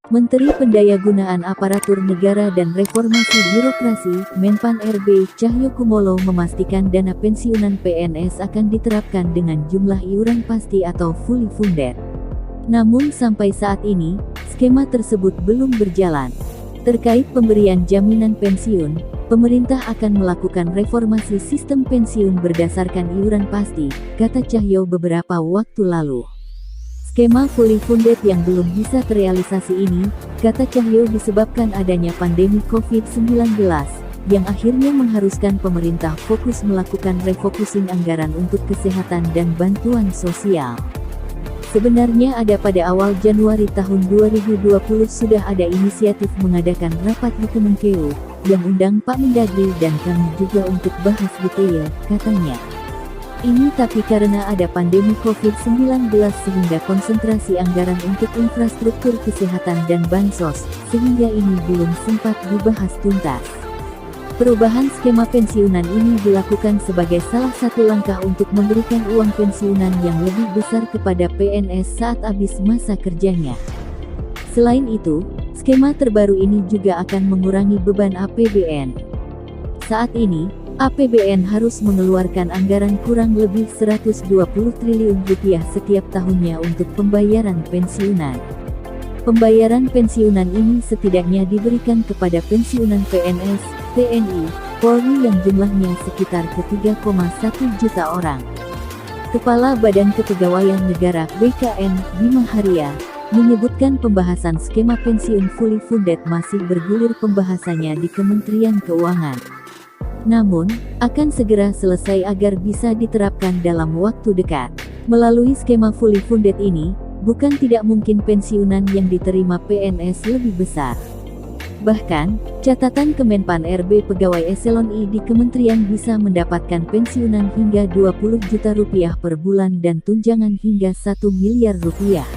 Menteri Pendayagunaan Aparatur Negara dan Reformasi Birokrasi, Menpan RB, Cahyokumolo memastikan dana pensiunan PNS akan diterapkan dengan jumlah iuran pasti atau fully funded. Namun sampai saat ini, skema tersebut belum berjalan. Terkait pemberian jaminan pensiun, pemerintah akan melakukan reformasi sistem pensiun berdasarkan iuran pasti, kata Cahyo beberapa waktu lalu. Skema fully funded yang belum bisa terrealisasi ini, kata Cahyo disebabkan adanya pandemi COVID-19, yang akhirnya mengharuskan pemerintah fokus melakukan refocusing anggaran untuk kesehatan dan bantuan sosial. Sebenarnya ada pada awal Januari tahun 2020 sudah ada inisiatif mengadakan rapat di Kemenkeu, yang undang Pak Mendagri dan kami juga untuk bahas detail, katanya. Ini tapi karena ada pandemi COVID-19 sehingga konsentrasi anggaran untuk infrastruktur kesehatan dan bansos, sehingga ini belum sempat dibahas tuntas. Perubahan skema pensiunan ini dilakukan sebagai salah satu langkah untuk memberikan uang pensiunan yang lebih besar kepada PNS saat habis masa kerjanya. Selain itu, skema terbaru ini juga akan mengurangi beban APBN. Saat ini, APBN harus mengeluarkan anggaran kurang lebih 120 triliun rupiah setiap tahunnya untuk pembayaran pensiunan. Pembayaran pensiunan ini setidaknya diberikan kepada pensiunan PNS, TNI, Polri yang jumlahnya sekitar ke 3,1 juta orang. Kepala Badan Kepegawaian Negara BKN, Bima Haria, menyebutkan pembahasan skema pensiun fully funded masih bergulir pembahasannya di Kementerian Keuangan. Namun, akan segera selesai agar bisa diterapkan dalam waktu dekat. Melalui skema fully funded ini, bukan tidak mungkin pensiunan yang diterima PNS lebih besar. Bahkan, catatan Kemenpan RB pegawai eselon I di kementerian bisa mendapatkan pensiunan hingga 20 juta rupiah per bulan dan tunjangan hingga 1 miliar rupiah.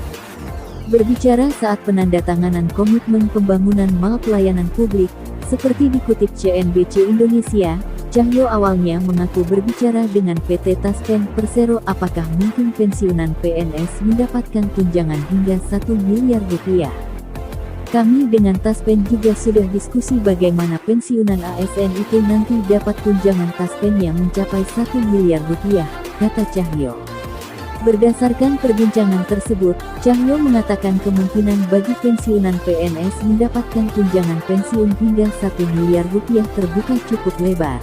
Berbicara saat penandatanganan komitmen pembangunan mal pelayanan publik, seperti dikutip CNBC Indonesia, Cahyo awalnya mengaku berbicara dengan PT Taspen Persero apakah mungkin pensiunan PNS mendapatkan tunjangan hingga 1 miliar rupiah. Kami dengan Taspen juga sudah diskusi bagaimana pensiunan ASN itu nanti dapat tunjangan Taspen yang mencapai 1 miliar rupiah, kata Cahyo. Berdasarkan perbincangan tersebut, Cahyo mengatakan kemungkinan bagi pensiunan PNS mendapatkan tunjangan pensiun hingga 1 miliar rupiah terbuka cukup lebar.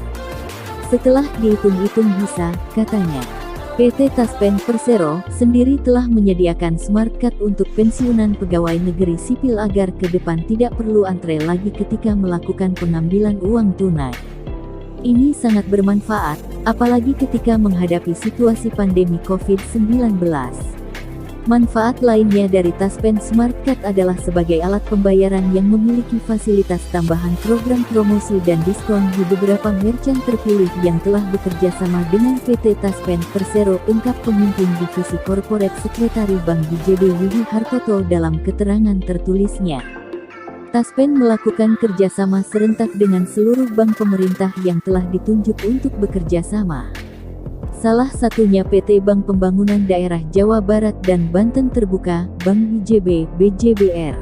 Setelah dihitung-hitung bisa, katanya, PT Taspen Persero sendiri telah menyediakan smart card untuk pensiunan pegawai negeri sipil agar ke depan tidak perlu antre lagi ketika melakukan pengambilan uang tunai. Ini sangat bermanfaat, apalagi ketika menghadapi situasi pandemi COVID-19. Manfaat lainnya dari Taspen Smart Card adalah sebagai alat pembayaran yang memiliki fasilitas tambahan program promosi dan diskon di beberapa merchant terpilih yang telah bekerja sama dengan PT Taspen Persero, ungkap pemimpin divisi Corporate Sekretari Bank BJB Widi Hartoto dalam keterangan tertulisnya. Taspen melakukan kerjasama serentak dengan seluruh bank pemerintah yang telah ditunjuk untuk bekerja sama. Salah satunya PT Bank Pembangunan Daerah Jawa Barat dan Banten Terbuka, Bank BJB, BJBR.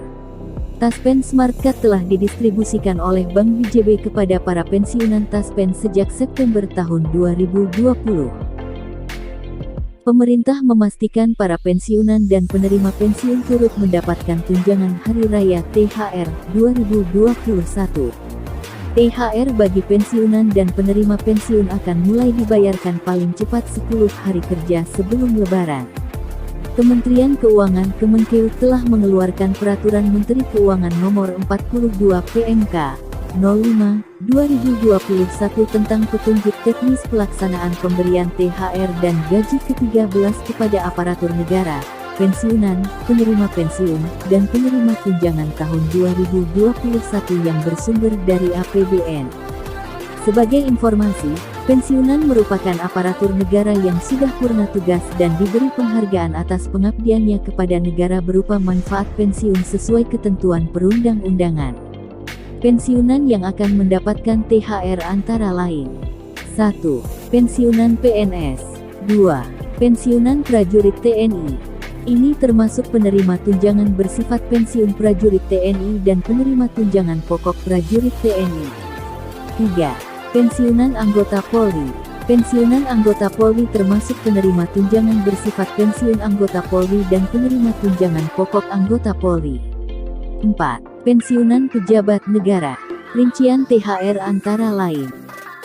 Taspen Smart Card telah didistribusikan oleh Bank BJB kepada para pensiunan Taspen sejak September tahun 2020. Pemerintah memastikan para pensiunan dan penerima pensiun turut mendapatkan tunjangan Hari Raya THR 2021. THR bagi pensiunan dan penerima pensiun akan mulai dibayarkan paling cepat 10 hari kerja sebelum Lebaran. Kementerian Keuangan Kemenkeu telah mengeluarkan Peraturan Menteri Keuangan Nomor 42 PMK 05/2021 tentang petunjuk teknis pelaksanaan pemberian THR dan gaji ke-13 kepada aparatur negara, pensiunan, penerima pensiun, dan penerima tunjangan tahun 2021 yang bersumber dari APBN. Sebagai informasi, pensiunan merupakan aparatur negara yang sudah purna tugas dan diberi penghargaan atas pengabdiannya kepada negara berupa manfaat pensiun sesuai ketentuan perundang-undangan. Pensiunan yang akan mendapatkan THR antara lain: 1. Pensiunan PNS. 2. Pensiunan prajurit TNI. Ini termasuk penerima tunjangan bersifat pensiun prajurit TNI dan penerima tunjangan pokok prajurit TNI. 3. Pensiunan anggota Polri. Pensiunan anggota Polri termasuk penerima tunjangan bersifat pensiun anggota Polri dan penerima tunjangan pokok anggota Polri. 4. Pensiunan pejabat negara. Rincian THR antara lain.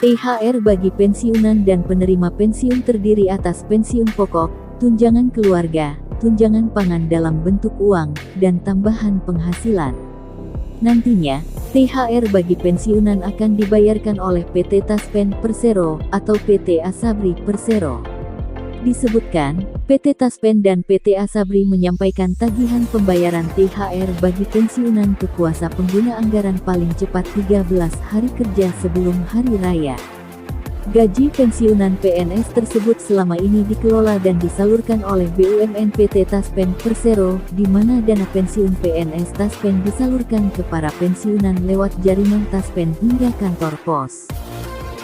THR bagi pensiunan dan penerima pensiun terdiri atas pensiun pokok, tunjangan keluarga, tunjangan pangan dalam bentuk uang, dan tambahan penghasilan. Nantinya, THR bagi pensiunan akan dibayarkan oleh PT Taspen Persero atau PT Asabri Persero. Disebutkan, PT Taspen dan PT Asabri menyampaikan tagihan pembayaran THR bagi pensiunan ke kuasa pengguna anggaran paling cepat 13 hari kerja sebelum hari raya. Gaji pensiunan PNS tersebut selama ini dikelola dan disalurkan oleh BUMN PT Taspen Persero, di mana dana pensiun PNS Taspen disalurkan ke para pensiunan lewat jaringan Taspen hingga kantor pos.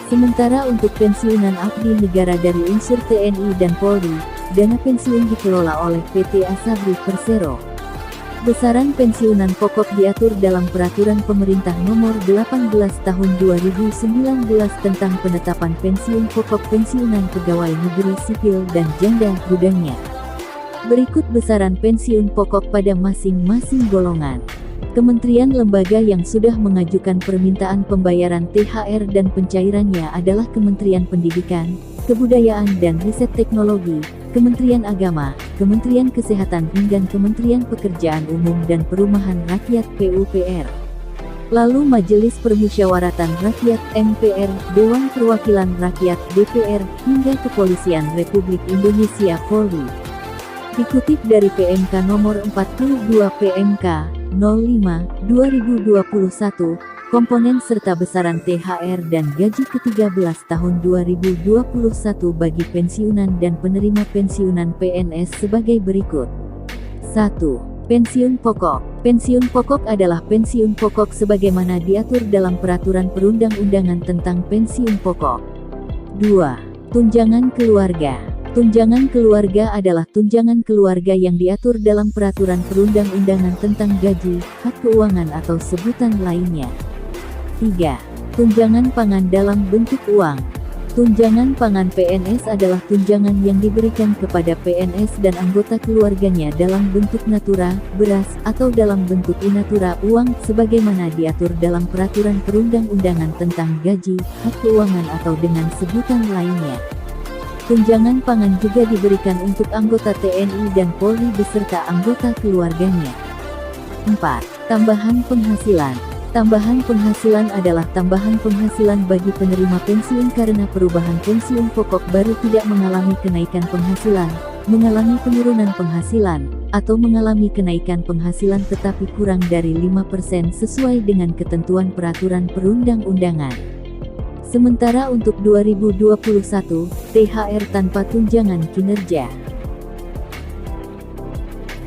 Sementara untuk pensiunan abdi negara dari unsur TNI dan Polri, dana pensiun dikelola oleh PT Asabri Persero. Besaran pensiunan pokok diatur dalam Peraturan Pemerintah Nomor 18 Tahun 2019 tentang penetapan pensiun pokok pensiunan pegawai negeri sipil dan janda gudangnya. Berikut besaran pensiun pokok pada masing-masing golongan. Kementerian lembaga yang sudah mengajukan permintaan pembayaran THR dan pencairannya adalah Kementerian Pendidikan, Kebudayaan dan Riset Teknologi, Kementerian Agama, Kementerian Kesehatan hingga Kementerian Pekerjaan Umum dan Perumahan Rakyat (PUPR). Lalu Majelis Permusyawaratan Rakyat (MPR), Dewan Perwakilan Rakyat (DPR), hingga Kepolisian Republik Indonesia (Polri). Dikutip dari PMK nomor 42 PMK 05/2021, komponen serta besaran THR dan gaji ke-13 tahun 2021 bagi pensiunan dan penerima pensiunan PNS sebagai berikut. 1. Pensiun pokok. Pensiun pokok adalah pensiun pokok sebagaimana diatur dalam Peraturan Perundang-undangan tentang Pensiun Pokok. 2. Tunjangan keluarga. Tunjangan keluarga adalah tunjangan keluarga yang diatur dalam Peraturan Perundang-undangan tentang gaji, hak keuangan atau sebutan lainnya. 3. Tunjangan pangan dalam bentuk uang. Tunjangan pangan PNS adalah tunjangan yang diberikan kepada PNS dan anggota keluarganya dalam bentuk natura, beras, atau dalam bentuk in-natura uang, sebagaimana diatur dalam Peraturan Perundang-undangan tentang gaji, hak keuangan atau dengan sebutan lainnya. Tunjangan pangan juga diberikan untuk anggota TNI dan Polri beserta anggota keluarganya. 4. Tambahan penghasilan. Tambahan penghasilan adalah tambahan penghasilan bagi penerima pensiun karena perubahan pensiun pokok baru tidak mengalami kenaikan penghasilan, mengalami penurunan penghasilan, atau mengalami kenaikan penghasilan tetapi kurang dari 5% sesuai dengan ketentuan peraturan perundang-undangan. Sementara untuk 2021, THR tanpa tunjangan kinerja.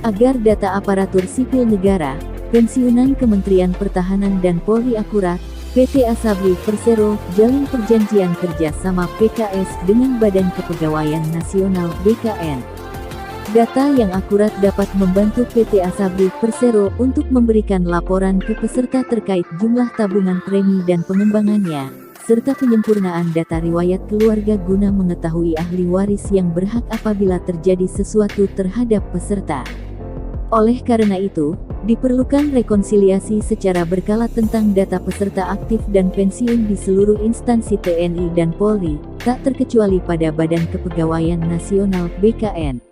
Agar data aparatur sipil negara, pensiunan Kementerian Pertahanan dan Polri akurat, PT Asabri Persero jalin perjanjian kerja sama PKS dengan Badan Kepegawaian Nasional (BKN). Data yang akurat dapat membantu PT Asabri Persero untuk memberikan laporan ke peserta terkait jumlah tabungan premi dan pengembangannya, serta penyempurnaan data riwayat keluarga guna mengetahui ahli waris yang berhak apabila terjadi sesuatu terhadap peserta. Oleh karena itu, diperlukan rekonsiliasi secara berkala tentang data peserta aktif dan pensiun di seluruh instansi TNI dan Polri, tak terkecuali pada Badan Kepegawaian Nasional (BKN).